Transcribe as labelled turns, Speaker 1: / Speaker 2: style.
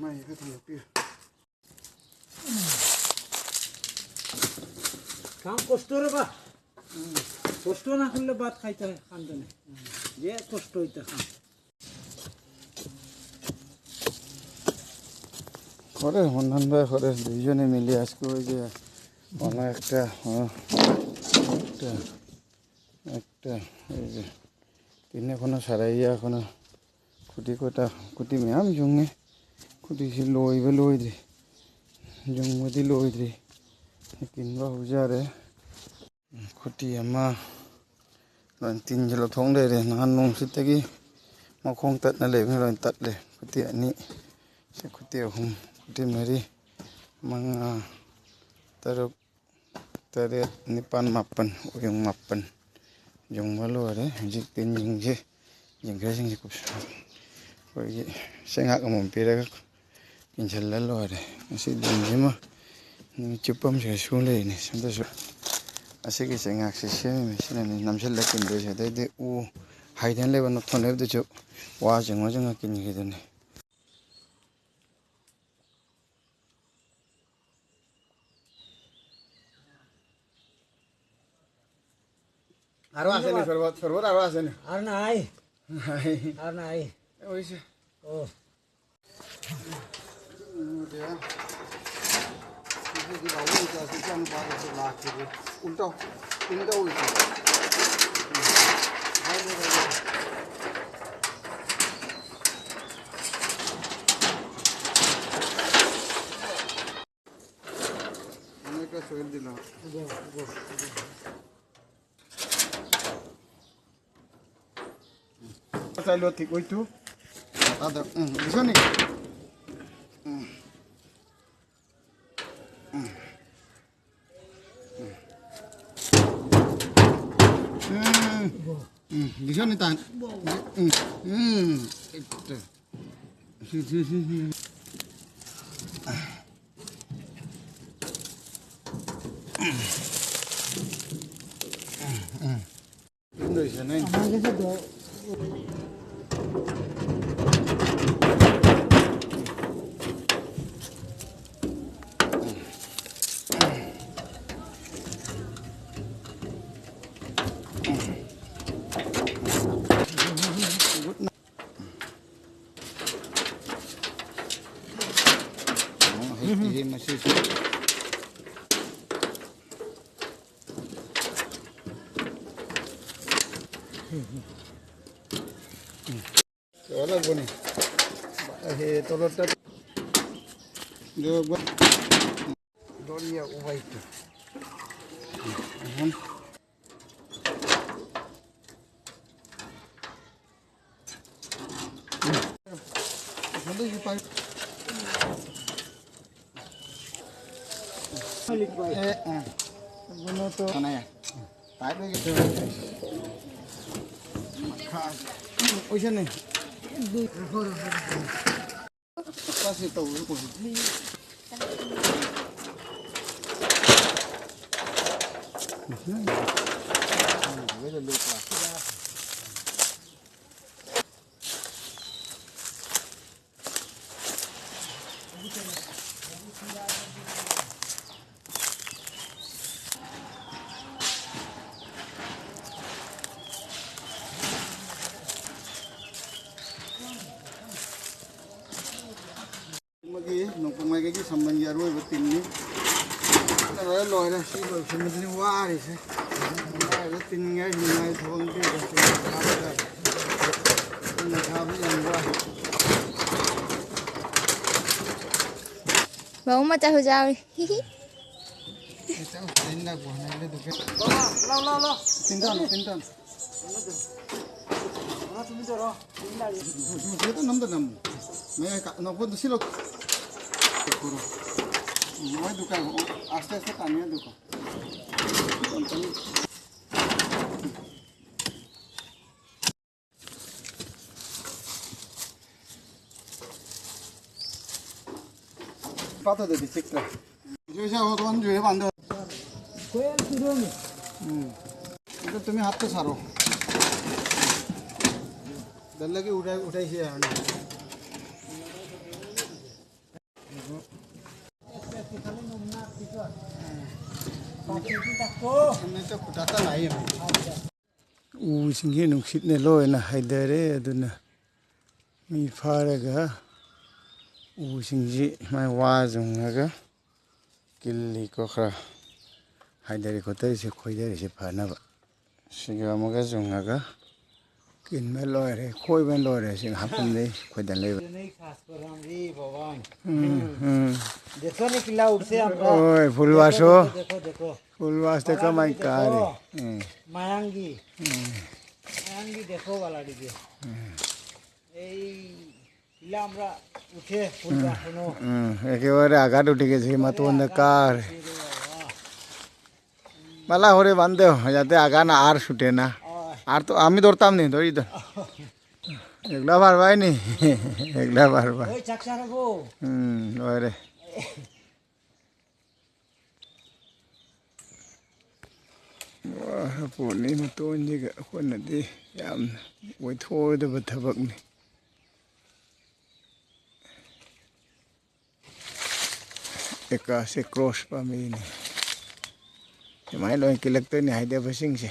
Speaker 1: ไม่ก็ทำแบบนี้काम कष्ट रे बा कष्ट ना करले बात खाइते खानते ने जे कष्ट হইতে খান করে মন্ডন ভাই করে দুইজনে মিলে আজকে ওই যে অনেক একটা এই যে তিনে কোনো সারাইয়া কোনো খুঁটি কোটা খুঁটি ম্যাম জঙ্গে খুঁটি ছিল লইবে লইদ্রি জঙ্গদি লইদ্রি কিনবা হুজারে খুঁটি আমা তিন জলো থং রে নান নংসিতगी मखों तटना ले रोइन तटले खुटी अनि से खुटी हम खुटी मरी मंगा तरुक तरे निपान मापन उयung मापन jong malo re jik tin jing je jing ga jing ku ko ye senga ka mom pira kin challa lo re asi din je ma ni chupam je su le ni sanda su asi ki senga se se me sina ni nam challa kin de je de u haidan le ban thon le de chu wa jing wa jing kin gi de ni आरो आसे ने सरबत आरो आसे ने are नाई ओइसे ओ देया ये बाबू का सिस्टम बात से लाख के उल्टा उल्टा मैं का सोल दिला Lo thì coi chú, ada, bisa nih, bisa nih tan, itu, sih, itu bisa nih. Ini masih Soalnya gini, tolotnya juga dolia ubah itu. Nanti kita guna tu mana ya? Tadi gitu. Makan. Oh sini. Apa sih tahu aku? Ini lupa. Nunggu mai cái sambal jaru itu tinggi, terus loy lah sih, sambal ini wah sih. Đây tin nghe hình này thôn đi được tin khá đây. Tin khá với dần qua.
Speaker 2: Bố mà cha hồi giao đi.
Speaker 1: Cháu tin là của này lên được cái. Lo. Tin tan. Nó তুমি তো র তিনটা যেটা নাম তো নাম मैं ना वो दूसरी लोग करो मैं दुकान आस्ते आस्ते कानिया दुकान पाता दे चिकला जो ऐसा हो तो हम जो है बांधो कोयल सुरो में इधर तुम्हें हाथ तो सारो डर लगे उठाई से आना 우싱이 눅싯네 로에나 하이데레 아두나 미파레가 우싱지 마이 와중나가 길리 거크라 하이데레 거터이세 코이데레세 파나바 시가마가 중나가 kinme loire khoi ben loire sing hapun dei khoi dan lei
Speaker 3: नहीं खास पर हम री भगवान देखो नहीं किला उठ से हम
Speaker 1: oi fulwaso
Speaker 3: देखो
Speaker 1: fulwas te kamai kare
Speaker 3: मायांगी देखो वाला दिखे এই কিলা আমরা উঠে ফুলবা শুনো
Speaker 1: একেবারে আঘাত উঠে গেছে মাতো অন্ধকার মালা হরে বান্ধে যাতে আগা না আর ছুটে না আর তো আমি ধরতাম নি ধরি তো এগুলা পারবাই নি এগুলা পারবা
Speaker 3: ওই চাকসা রাখো
Speaker 1: ওরে পুনি মতোনি ga khonadi yam wai thoidaba thabakni eka se cross pa mi ni mai loi kilak te ni haide basing se